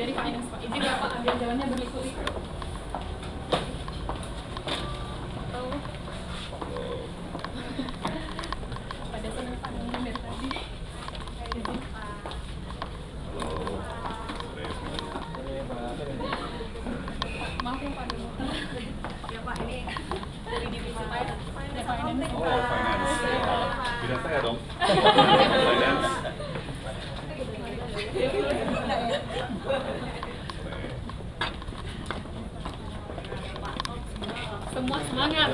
Dari finance Pak. Izin ya Pak, ambil jalannya berliku-liku. Pada senang Pak nungguin dari tadi. Izin Pak. Maaf ya Pak dulu. Ya Pak, ini dari divisi finance. Oh, finance. Bidang saya dong. Finance. Semua semangat.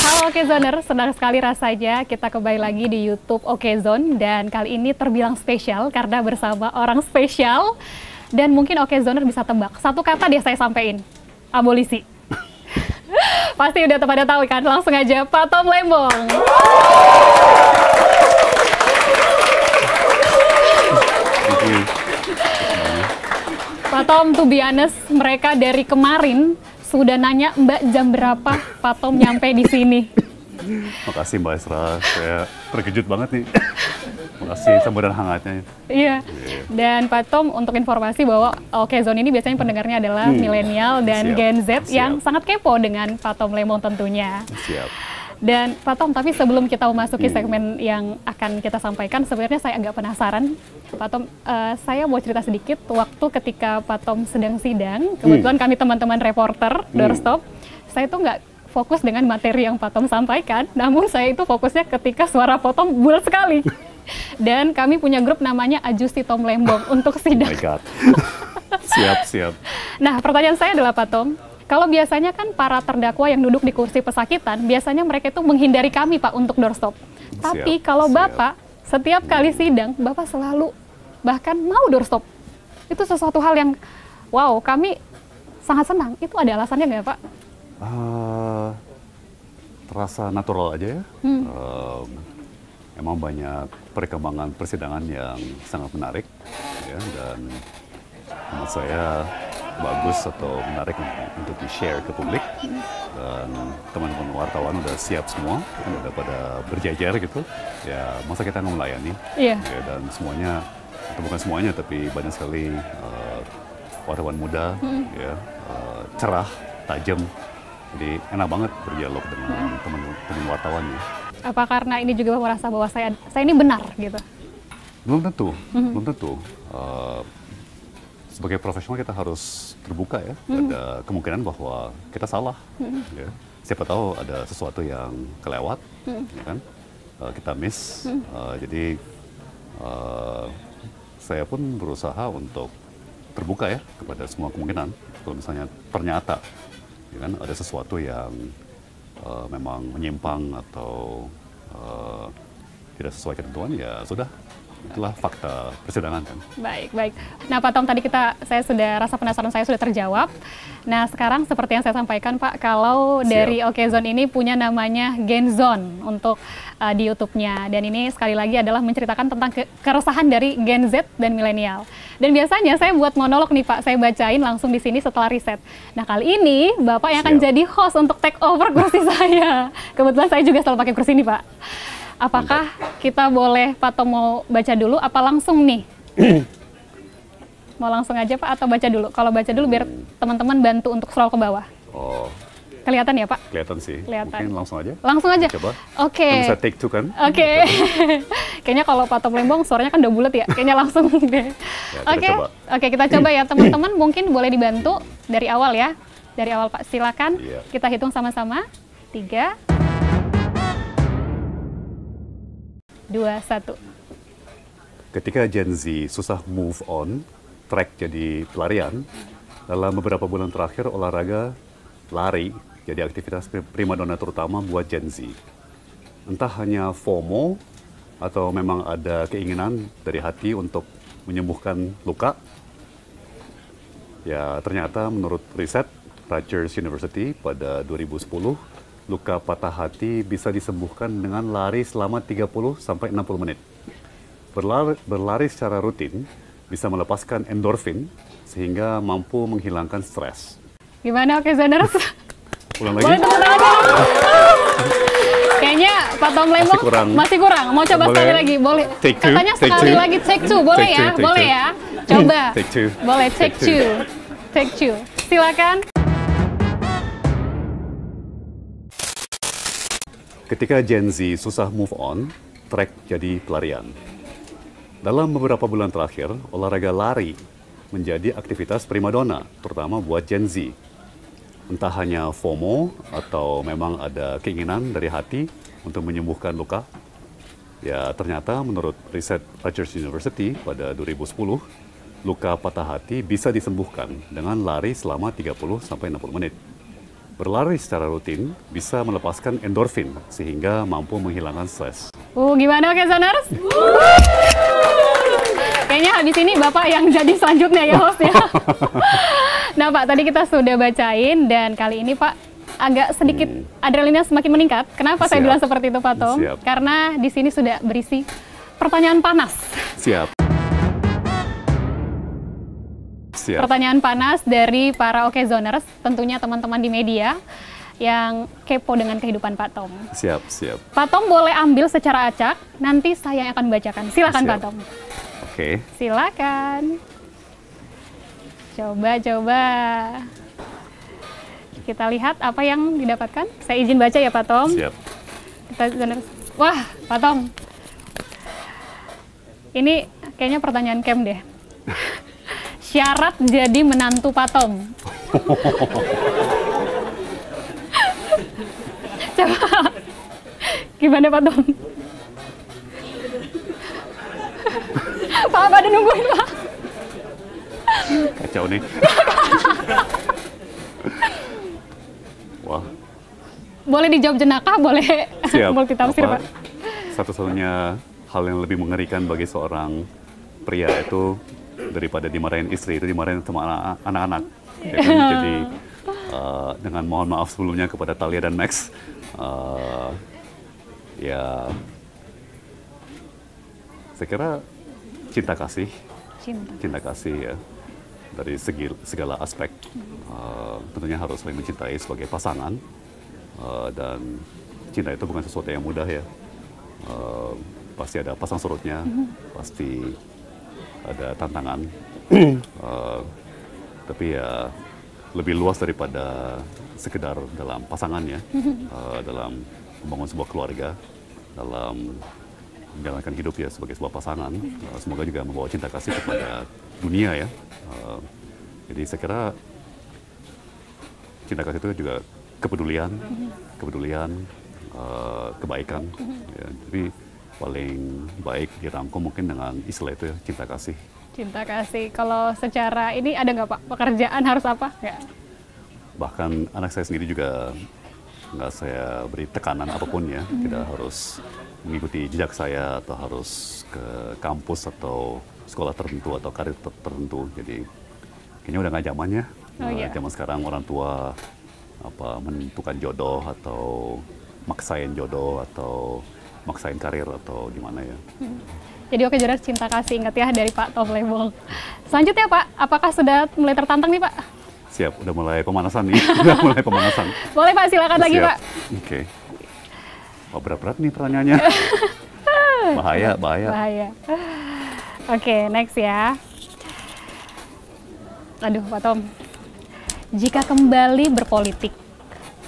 Halo Okezoner, senang sekali rasanya kita kembali lagi di YouTube Okezone, dan kali ini terbilang spesial karena bersama orang spesial, dan mungkin Okezoner bisa tebak. Satu kata deh saya sampein, abolisi. Pasti udah pada tahu kan, langsung aja Pak Tom Lembong. Pak Tom, to be honest, mereka dari kemarin sudah nanya Mbak jam berapa Pak Tom nyampe di sini. Makasih Mbak Esra, saya terkejut banget nih. Makasih sambutan hangatnya. Iya. Dan Pak Tom, untuk informasi bahwa Okezone ini biasanya pendengarnya adalah milenial dan Gen Z yang sangat kepo dengan Pak Tom Lembong tentunya. Siap. Dan Pak Tom, tapi sebelum kita memasuki segmen yang akan kita sampaikan, sebenarnya saya agak penasaran. Pak Tom, saya mau cerita sedikit waktu ketika Pak Tom sedang sidang, kebetulan kami teman-teman reporter Doorstop, saya tuh nggak fokus dengan materi yang Pak Tom sampaikan, namun saya itu fokusnya ketika suara Pak Tom bulat sekali. Dan kami punya grup namanya Ajusti Tom Lembong untuk sidang. Oh my God. Siap, siap. Nah, pertanyaan saya adalah Pak Tom, kalau biasanya kan para terdakwa yang duduk di kursi pesakitan, biasanya mereka itu menghindari kami Pak untuk doorstop. Tapi kalau Bapak, setiap kali sidang, Bapak selalu bahkan mau doorstop. Itu sesuatu hal yang, wow, kami sangat senang. Itu ada alasannya nggak Pak? Terasa natural aja ya. Emang banyak perkembangan persidangan yang sangat menarik. Ya, dan menurut saya bagus atau menarik untuk di-share ke publik, dan teman-teman wartawan udah siap semua, kan udah pada berjajar gitu, ya masa kita nggak melayani, ya, dan semuanya, atau bukan semuanya, tapi banyak sekali wartawan muda, ya, cerah, tajam, jadi enak banget berdialog dengan teman-teman wartawan. Ya. Apa karena ini juga merasa bahwa saya ini benar gitu? Belum tentu, belum tentu. Sebagai profesional kita harus terbuka ya, ada kemungkinan bahwa kita salah, ya. Siapa tahu ada sesuatu yang kelewat, ya kan? Kita miss, jadi saya pun berusaha untuk terbuka ya kepada semua kemungkinan. Kalau misalnya ternyata, ya kan, ada sesuatu yang memang menyimpang atau tidak sesuai ketentuan, ya sudah. Itulah fakta persidangan kan. Baik, baik. Nah Pak Tom, tadi saya sudah, rasa penasaran saya sudah terjawab. Nah sekarang seperti yang saya sampaikan Pak, kalau dari Okezone ini punya namanya Gen Zone untuk di YouTube-nya. Dan ini sekali lagi adalah menceritakan tentang keresahan dari Gen Z dan milenial. Dan biasanya saya buat monolog nih Pak, saya bacain langsung di sini setelah riset. Nah kali ini Bapak yang akan jadi host untuk take over kursi saya. Kebetulan saya juga selalu pakai kursi ini Pak. Apakah kita boleh, Pak Tom mau baca dulu, apa langsung nih? Mau langsung aja Pak, atau baca dulu? Kalau baca dulu biar teman-teman bantu untuk scroll ke bawah. Oh. Kelihatan ya Pak? Kelihatan sih. Kelihatan. Mungkin langsung aja. Langsung aja? Coba. Oke. Bisa take two kan? Oke. Kayaknya kalau Pak Tom Lembong suaranya kan udah bulat ya, kayaknya langsung deh. Ya, Oke, kita coba ya teman-teman, mungkin boleh dibantu dari awal ya. Dari awal Pak, silakan. Kita hitung sama-sama. 3, 2, 1. Ketika Gen Z susah move on, track jadi pelarian, dalam beberapa bulan terakhir olahraga lari jadi aktivitas primadona terutama buat Gen Z. Entah hanya FOMO atau memang ada keinginan dari hati untuk menyembuhkan luka. Ya ternyata menurut riset Rutgers University pada 2010, luka patah hati bisa disembuhkan dengan lari selama 30 sampai 60 menit. Berlari secara rutin bisa melepaskan endorfin sehingga mampu menghilangkan stres. Gimana Okezoners? Ulang lagi? Boleh tepuk tangan dong? Kayaknya Pak Tom Lembong masih kurang. Mau coba Boleh. sekali lagi? Boleh. Take two, Katanya take sekali two. lagi take two. Boleh Take ya? two, take Boleh two. ya? Coba. Take two. Boleh take Take two. two. Take two. Silakan. Ketika Gen Z susah move on, trek jadi pelarian. Dalam beberapa bulan terakhir, olahraga lari menjadi aktivitas primadona, terutama buat Gen Z. Entah hanya FOMO atau memang ada keinginan dari hati untuk menyembuhkan luka. Ya, ternyata menurut riset Rutgers University pada 2010, luka patah hati bisa disembuhkan dengan lari selama 30 sampai 60 menit. Berlari secara rutin bisa melepaskan endorfin sehingga mampu menghilangkan stres. Gimana Okezoners? Kayaknya habis ini Bapak yang jadi selanjutnya ya hostnya. Nah Pak, tadi kita sudah bacain dan kali ini Pak agak sedikit adrenalinnya semakin meningkat. Kenapa saya Siap. bilang seperti itu Pak Tom? Siap. Karena di sini sudah berisi pertanyaan panas. Siap. Siap. Pertanyaan panas dari para Okezoners, tentunya teman-teman di media yang kepo dengan kehidupan Pak Tom. Siap, siap. Pak Tom boleh ambil secara acak, nanti saya yang akan bacakan. Silakan Siap. Pak Tom. Oke. Silakan. Coba. Kita lihat apa yang didapatkan. Saya izin baca ya Pak Tom. Siap. Wah, Pak Tom. Ini kayaknya pertanyaan camp deh. Syarat jadi menantu Pak Tom. Coba. Gimana Pak Tom? Pak, pada nungguin Pak. Kacau nih. Wah. Boleh dijawab jenaka, boleh Siap. multitafsir Pak. Satu-satunya hal yang lebih mengerikan bagi seorang pria itu daripada dimarahin istri, itu dimarahin sama anak-anak. Ya kan? Jadi dengan mohon maaf sebelumnya kepada Talia dan Max, ya saya kira cinta kasih ya dari segala aspek. Tentunya harus saling mencintai sebagai pasangan, dan cinta itu bukan sesuatu yang mudah ya. Pasti ada pasang surutnya, pasti ada tantangan, tapi ya lebih luas daripada sekedar dalam pasangannya, dalam membangun sebuah keluarga, dalam menjalankan hidup ya sebagai sebuah pasangan. Semoga juga membawa cinta kasih kepada dunia ya. Jadi saya kira cinta kasih itu juga kepedulian, kebaikan. Ya. Jadi paling baik dirangkum mungkin dengan istilah itu ya, cinta kasih. Cinta kasih. Kalau secara ini ada nggak Pak? Pekerjaan harus apa? Nggak. Bahkan anak saya sendiri juga nggak saya beri tekanan apapun ya. Tidak harus mengikuti jejak saya atau harus ke kampus atau sekolah tertentu atau karir tertentu. Jadi kayaknya udah nggak zamannya. Zaman sekarang orang tua menentukan jodoh atau maksain jodoh atau maksain karir atau gimana ya. Jadi Okezoners, cinta kasih, ingat ya, dari Pak Tom Lembong. Selanjutnya Pak, apakah sudah mulai tertantang nih Pak? Siap, udah mulai pemanasan nih. Udah mulai pemanasan. Boleh Pak, silakan lagi Pak. Oke. Wah, berat-berat nih pertanyaannya. Bahaya. Oke, next ya. Aduh Pak Tom. Jika kembali berpolitik,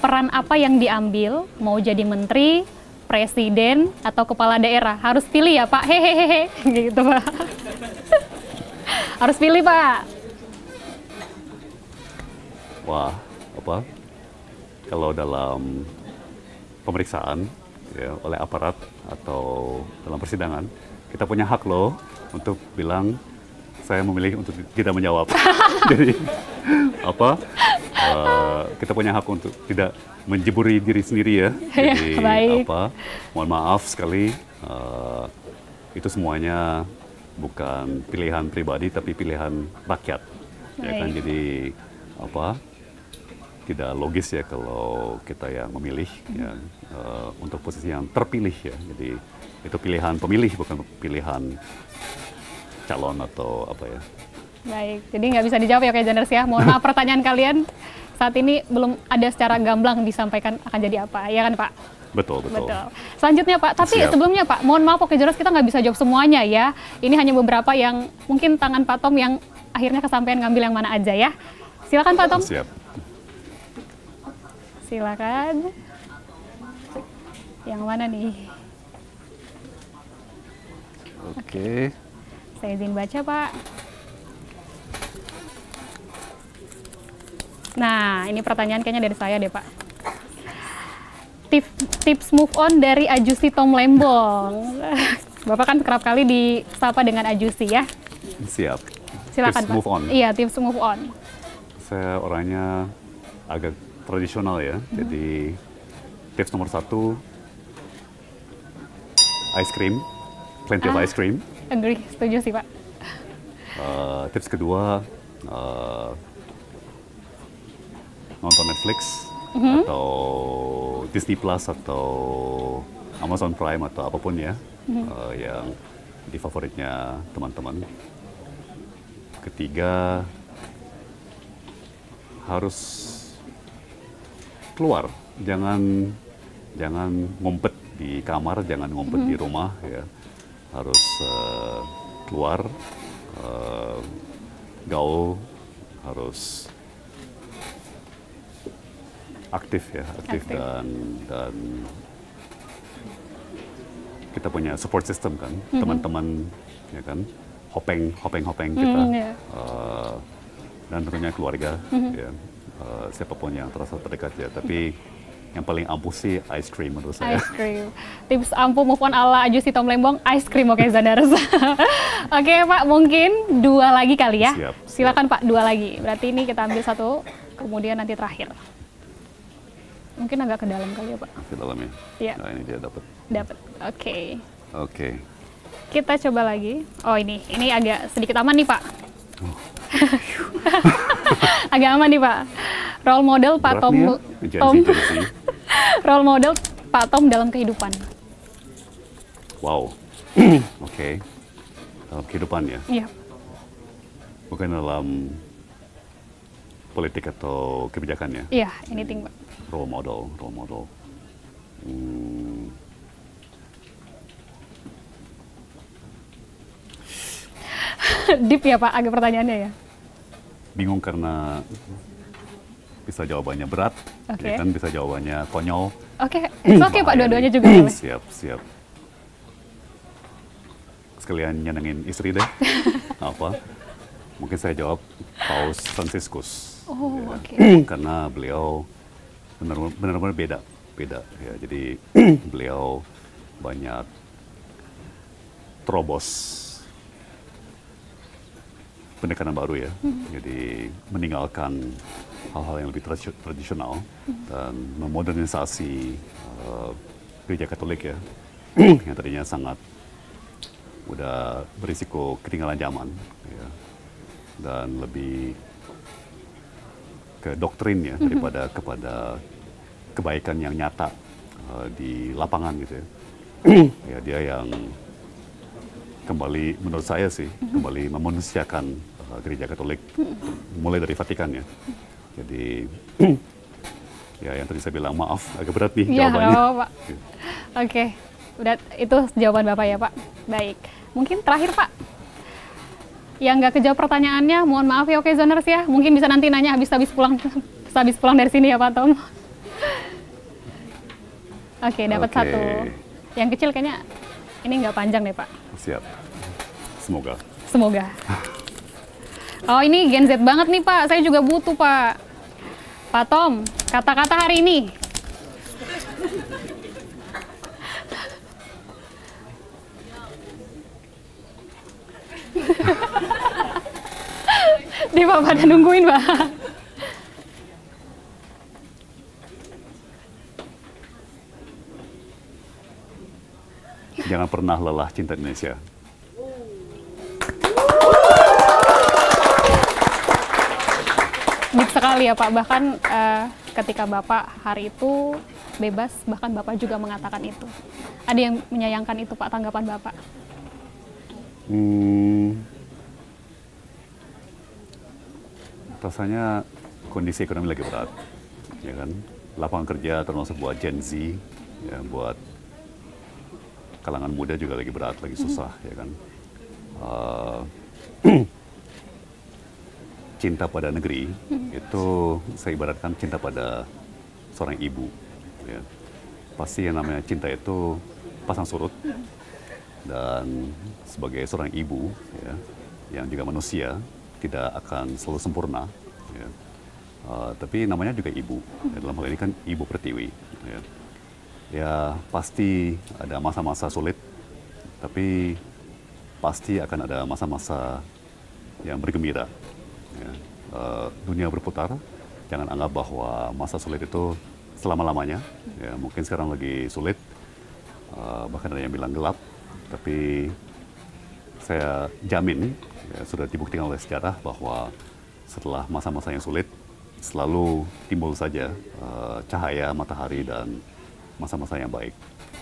peran apa yang diambil? Mau jadi menteri, presiden, atau kepala daerah? Harus pilih ya Pak, hehehe, gitu Pak. Harus pilih Pak. Wah, kalau dalam pemeriksaan ya, oleh aparat atau dalam persidangan, kita punya hak loh untuk bilang saya memilih untuk tidak menjawab. Jadi kita punya hak untuk tidak menjeburi diri sendiri ya. Jadi baik. mohon maaf sekali, itu semuanya bukan pilihan pribadi tapi pilihan rakyat. Ya kan, jadi tidak logis ya kalau kita yang memilih ya, untuk posisi yang terpilih ya. Jadi itu pilihan pemilih bukan pilihan calon atau apa ya. Baik, jadi nggak bisa dijawab ya Questioners ya. Mohon maaf pertanyaan kalian saat ini belum ada secara gamblang disampaikan akan jadi apa, ya kan Pak? Betul. Selanjutnya Pak, tapi sebelumnya Pak, mohon maaf Questioners kita nggak bisa jawab semuanya ya. Ini hanya beberapa yang mungkin tangan Pak Tom yang akhirnya kesampaian ngambil yang mana aja ya. Silakan Pak Tom. Siap. Silakan. Yang mana nih? Oke. Saya izin baca Pak. Nah, ini pertanyaan kayaknya dari saya deh Pak. Tips move on dari Ajusi Tom Lembong. Bapak kan kerap kali disapa dengan Ajusi ya. Siap. Silakan tips Pak. Move on. Iya, tips move on. Saya orangnya agak tradisional ya. Jadi tips nomor 1, ice cream, plenty of ice cream. Agree, setuju sih Pak. Tips kedua, nonton Netflix atau Disney Plus atau Amazon Prime atau apapun ya, yang di favoritnya teman-teman. Ketiga, harus keluar, jangan ngumpet di kamar, jangan ngumpet di rumah ya, harus keluar, gaul, harus aktif ya, aktif. Dan kita punya support system kan, teman-teman ya kan, hopeng kita, dan tentunya keluarga ya, siapapun yang terasa terdekat ya. Tapi yang paling ampuh sih ice cream menurut saya. Ice cream. Tips ampuh move on ala Ajusi Tom Lembong, ice cream, oke Questioners. Oke Pak, mungkin 2 lagi kali ya. Siap. Silakan Pak, 2 lagi. Berarti ini kita ambil 1, kemudian nanti terakhir. Mungkin agak ke dalam kali ya Pak. Ke dalam ya. Iya. Nah, ini dia dapat. Oke. Oke. Kita coba lagi. Oh ini agak sedikit aman nih Pak. Agak aman nih Pak. Role model Pak Tom. Role model Pak Tom dalam kehidupan. Wow. Oke. Dalam kehidupan ya. Iya. Bukan dalam politik atau kebijakan ya. Iya, anything Pak. Role model. Deep ya Pak, agak pertanyaannya ya. Bingung karena bisa jawabannya berat, ya kan, bisa jawabannya konyol. Oke, oke Pak, dua-duanya juga boleh. Siap. Sekalian nyenengin istri deh. Apa? Mungkin saya jawab Paus Franciscus. Oh, ya. oke. Karena beliau benar-benar beda ya. Jadi beliau banyak terobos pendekatan baru ya. Jadi meninggalkan hal-hal yang lebih tradisional dan memodernisasi gereja Katolik ya, yang tadinya sangat udah berisiko ketinggalan zaman ya, dan lebih ke doktrin ya daripada kepada kebaikan yang nyata di lapangan gitu ya. Ya dia yang kembali, menurut saya sih, kembali memanusiakan gereja Katolik mulai dari Vatikan ya. Jadi ya yang tadi saya bilang, maaf agak berat nih jawabannya. Ya, Pak. Oke, udah itu jawaban Bapak ya Pak. Baik, mungkin terakhir Pak. Yang nggak kejawab pertanyaannya, mohon maaf ya Questioners ya. Mungkin bisa nanti nanya habis pulang dari sini ya Pak Tom. Oke, dapat 1. Yang kecil kayaknya ini nggak panjang deh Pak. Siap. Semoga. Oh ini Gen Z banget nih Pak, saya juga butuh Pak. Pak Tom, kata-kata hari ini. Nih Pak, pada nungguin Pak. Jangan pernah lelah cinta Indonesia. deep sekali ya Pak. Bahkan ketika Bapak hari itu bebas, bahkan Bapak juga mengatakan itu. Ada yang menyayangkan itu Pak, tanggapan Bapak? Rasanya kondisi ekonomi lagi berat, ya kan? Lapangan kerja termasuk buat Gen Z, ya, buat kalangan muda juga lagi berat, lagi susah, ya kan? Cinta pada negeri itu saya ibaratkan cinta pada seorang ibu, ya. Pasti yang namanya cinta itu pasang surut, dan sebagai seorang ibu, ya, yang juga manusia tidak akan selalu sempurna, ya. Tapi namanya juga ibu, ya, dalam hal ini kan Ibu Pertiwi, ya. Ya pasti ada masa-masa sulit, tapi pasti akan ada masa-masa yang bergembira, ya. Dunia berputar, jangan anggap bahwa masa sulit itu selama-lamanya, ya. Mungkin sekarang lagi sulit, bahkan ada yang bilang gelap, tapi saya jamin, ya, sudah dibuktikan oleh sejarah bahwa setelah masa-masa yang sulit selalu timbul saja cahaya matahari dan masa-masa yang baik.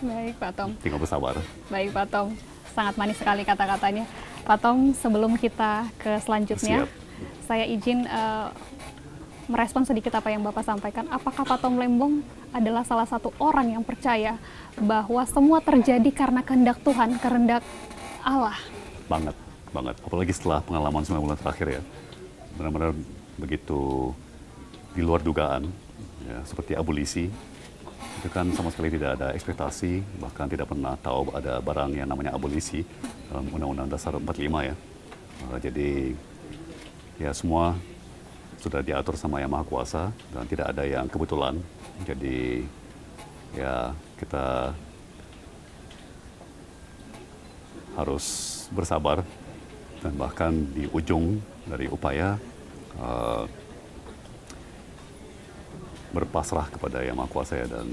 Baik Pak Tom. Tinggal bersabar. Baik Pak Tom, sangat manis sekali kata-katanya. Pak Tom, sebelum kita ke selanjutnya, Siap. saya izin merespon sedikit apa yang Bapak sampaikan. Apakah Pak Tom Lembong adalah salah satu orang yang percaya bahwa semua terjadi karena kehendak Tuhan, kehendak Allah? Banget, banget. Apalagi setelah pengalaman 9 bulan terakhir, ya. Benar-benar begitu di luar dugaan, ya, seperti abolisi. Itu kan sama sekali tidak ada ekspektasi, bahkan tidak pernah tahu ada barang yang namanya abolisi dalam Undang-Undang Dasar 45, ya. Jadi ya semua sudah diatur sama Yang Maha Kuasa dan tidak ada yang kebetulan. Jadi ya kita harus bersabar, dan bahkan di ujung dari upaya berpasrah kepada Yang Maha Kuasa, ya. Dan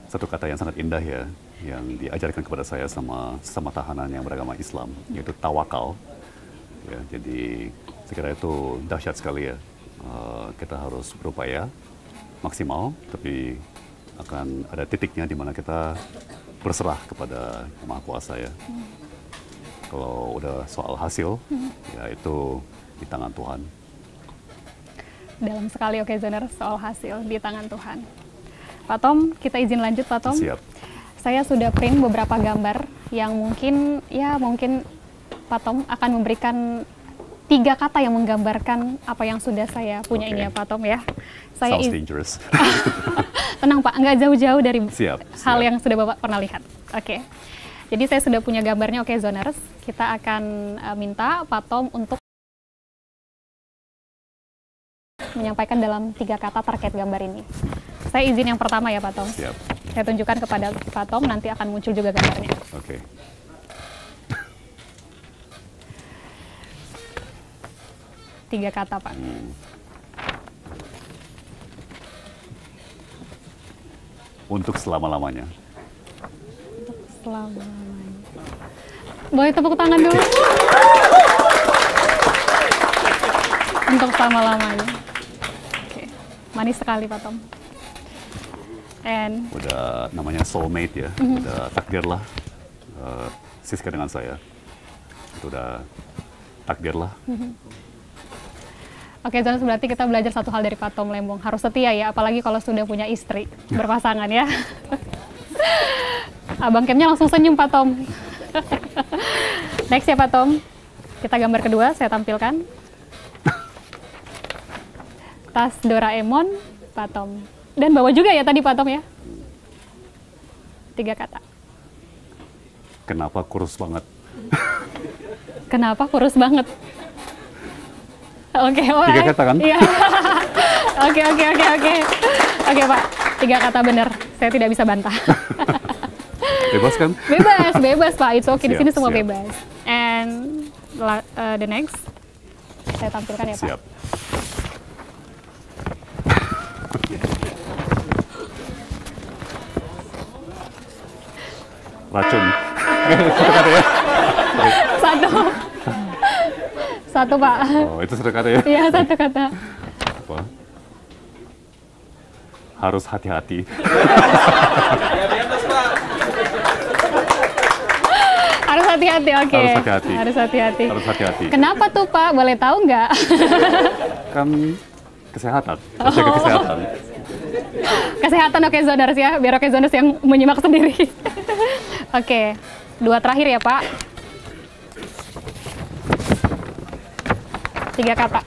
satu kata yang sangat indah, ya, yang diajarkan kepada saya sama sesama tahanan yang beragama Islam, yaitu tawakal, ya. Jadi saya kira itu dahsyat sekali, ya. Kita harus berupaya maksimal, tapi akan ada titiknya di mana kita berserah kepada Yang Maha Kuasa, ya. Kalau udah soal hasil, ya itu di tangan Tuhan. Dalam sekali Okezoner, soal hasil di tangan Tuhan. Pak Tom, kita izin lanjut Pak Tom. Siap. Saya sudah print beberapa gambar yang mungkin Pak Tom akan memberikan 3 kata yang menggambarkan apa yang sudah saya punya ini ya Pak Tom, ya. Saya Sounds dangerous. Tenang Pak, nggak jauh-jauh dari hal siap. yang sudah Bapak pernah lihat. Oke. Jadi saya sudah punya gambarnya, Okezoners. Kita akan minta Pak Tom untuk menyampaikan dalam 3 kata terkait gambar ini. Saya izin yang pertama ya Pak Tom. Siap. Saya tunjukkan kepada Pak Tom, nanti akan muncul juga gambarnya. Oke. Tiga kata Pak. Untuk selama-lamanya. Untuk selama-lamanya. Boleh tepuk tangan dulu. Untuk selama-lamanya. Oke. Manis sekali Pak Tom. And Udah namanya soulmate, ya. Udah takdir lah. Siska dengan saya. Itu udah takdir lah. Oke, Jonas, berarti kita belajar satu hal dari Pak Tom Lembong. Harus setia ya, apalagi kalau sudah punya istri, berpasangan ya. Abang Kemnya langsung senyum Pak Tom. Next ya Pak Tom. Kita gambar kedua, saya tampilkan. Tas Doraemon, Pak Tom. Dan bawa juga ya tadi Pak Tom ya. 3 kata. Kenapa kurus banget? Kenapa kurus banget? Oke, 3 kata kan? Iya. Oke. Oke Pak, 3 kata benar. Saya tidak bisa bantah. Bebas kan? Bebas Pak. It's okay. Di sini semua siap. bebas. And the next, saya tampilkan ya Pak. Siap. Racun. Satu satu, Pak. Oh, itu satu kata ya? Iya, satu kata. Apa? Harus hati-hati. Harus hati-hati, oke. Harus hati-hati. Harus hati-hati. Harus hati-hati. Kenapa tuh, Pak? Boleh tahu nggak? Kan kesehatan, harus jaga kesehatan. Kesehatan Okezoners ya, biar Okezoners yang menyimak sendiri. Oke, 2 terakhir ya, Pak. 3 kata.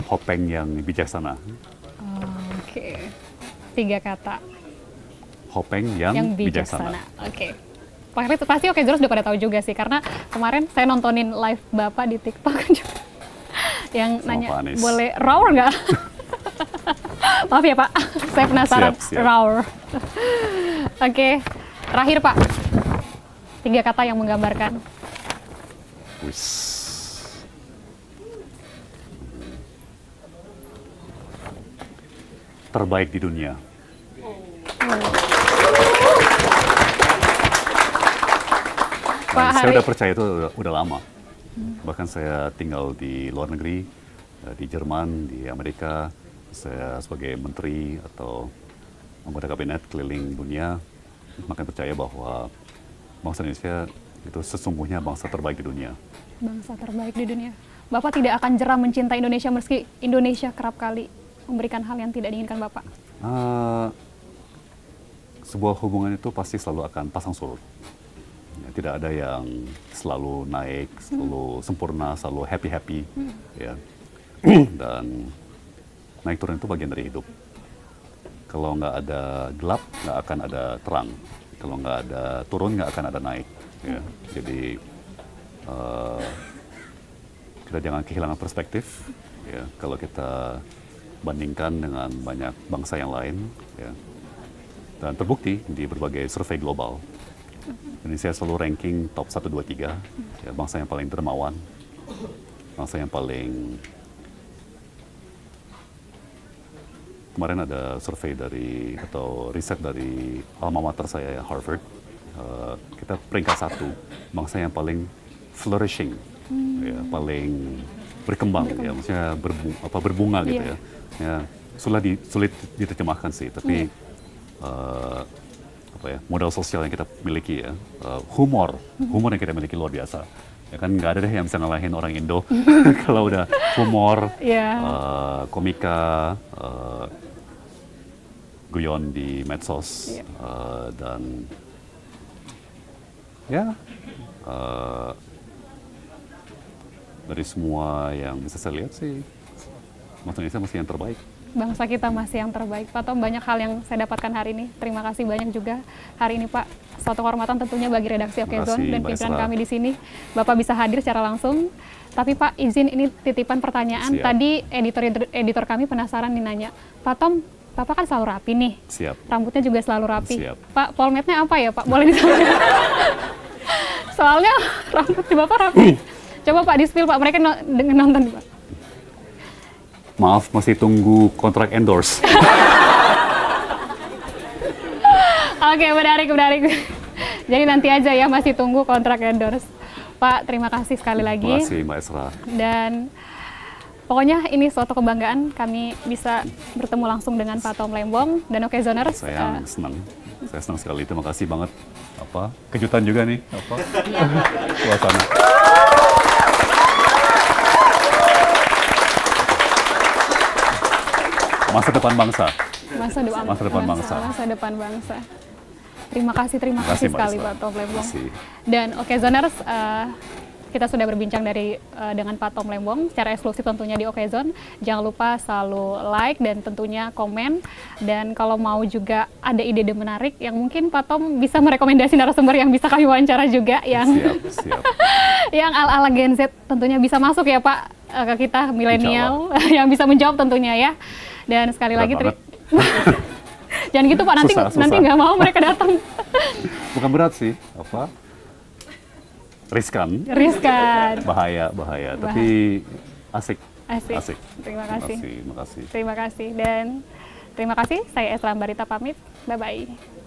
Hopeng yang bijaksana. Oke, 3 kata. Hopeng yang bijaksana. Oke. Pak Kris, pasti Okezoners udah pada tahu juga sih, karena kemarin saya nontonin live Bapak di TikTok juga. Yang Sama nanya, Pak Anies. boleh roar nggak? Maaf ya Pak, saya penasaran. Siap. Roar. Oke, terakhir Pak. 3 kata yang menggambarkan. Wis. Terbaik di dunia. Pak, Saya udah percaya itu udah lama. Bahkan saya tinggal di luar negeri, di Jerman, di Amerika. Saya sebagai menteri atau anggota kabinet keliling dunia, makin percaya bahwa bangsa Indonesia itu sesungguhnya bangsa terbaik di dunia. Bangsa terbaik di dunia. Bapak tidak akan jerah mencintai Indonesia meski Indonesia kerap kali memberikan hal yang tidak diinginkan Bapak. Sebuah hubungan itu pasti selalu akan pasang surut. Ya, tidak ada yang selalu naik, selalu sempurna, selalu happy-happy. Ya. Dan naik turun itu bagian dari hidup. Kalau nggak ada gelap, nggak akan ada terang. Kalau nggak ada turun, nggak akan ada naik. Ya. Jadi kita jangan kehilangan perspektif. Ya. Kalau kita bandingkan dengan banyak bangsa yang lain, ya. Dan terbukti di berbagai survei global, Indonesia selalu ranking top 1, 2, 3, ya, bangsa yang paling dermawan, bangsa yang paling... Kemarin ada survei dari, atau riset dari alma mater saya, Harvard, kita peringkat 1, bangsa yang paling flourishing, ya, paling berkembang, ya, maksudnya berbunga gitu ya. Ya, sulit diterjemahkan sih, tapi modal sosial yang kita miliki ya, humor yang kita miliki luar biasa. Ya kan nggak ada deh yang bisa ngalahin orang Indo kalau udah humor, komika, guyon di medsos, dan ya dari semua yang bisa saya lihat sih, bangsa Indonesia masih yang terbaik. Bangsa kita masih yang terbaik. Pak Tom, banyak hal yang saya dapatkan hari ini. Terima kasih banyak juga hari ini Pak. Suatu kehormatan tentunya bagi redaksi Okezone dan pimpinan kami di sini. Bapak bisa hadir secara langsung. Tapi Pak, izin ini titipan pertanyaan. Siap. Tadi editor kami penasaran nih nanya, Pak Tom, Bapak kan selalu rapi nih. Siap. Rambutnya juga selalu rapi. Siap. Pak, polmednya apa ya Pak? Boleh disampaikan? Soalnya rambut Bapak rapi. Coba Pak di-spill Pak, mereka nonton Pak. Maaf, masih tunggu kontrak endorse. Oke, menarik. Jadi nanti aja ya, masih tunggu kontrak endorse. Pak, terima kasih sekali lagi. Terima kasih Mbak Esra. Dan pokoknya ini suatu kebanggaan kami bisa bertemu langsung dengan Pak Tom Lembong dan Okezoners. Saya senang sekali. Terima kasih banget. Kejutan juga nih. Suasana. Masa depan bangsa. Masa depan bangsa. Terima kasih sekali Pak Tom Lembong. Dan Okezoners, kita sudah berbincang dengan Pak Tom Lembong secara eksklusif tentunya di Okezone. Jangan lupa selalu like dan tentunya komen. Dan kalau mau juga ada ide-ide menarik yang mungkin Pak Tom bisa merekomendasi narasumber yang bisa kami wawancara juga, yang Siap. yang ala-ala Gen Z tentunya bisa masuk ya Pak ke kita milenial yang bisa menjawab tentunya ya. Dan sekali lagi jangan gitu Pak, nanti nggak mau mereka datang. Bukan berat sih, riskan. Riskan. Bahaya, tapi asik. Asik. Terima kasih. Terima kasih. Terima kasih. Dan terima kasih. Saya Esra Barita pamit. Bye-bye.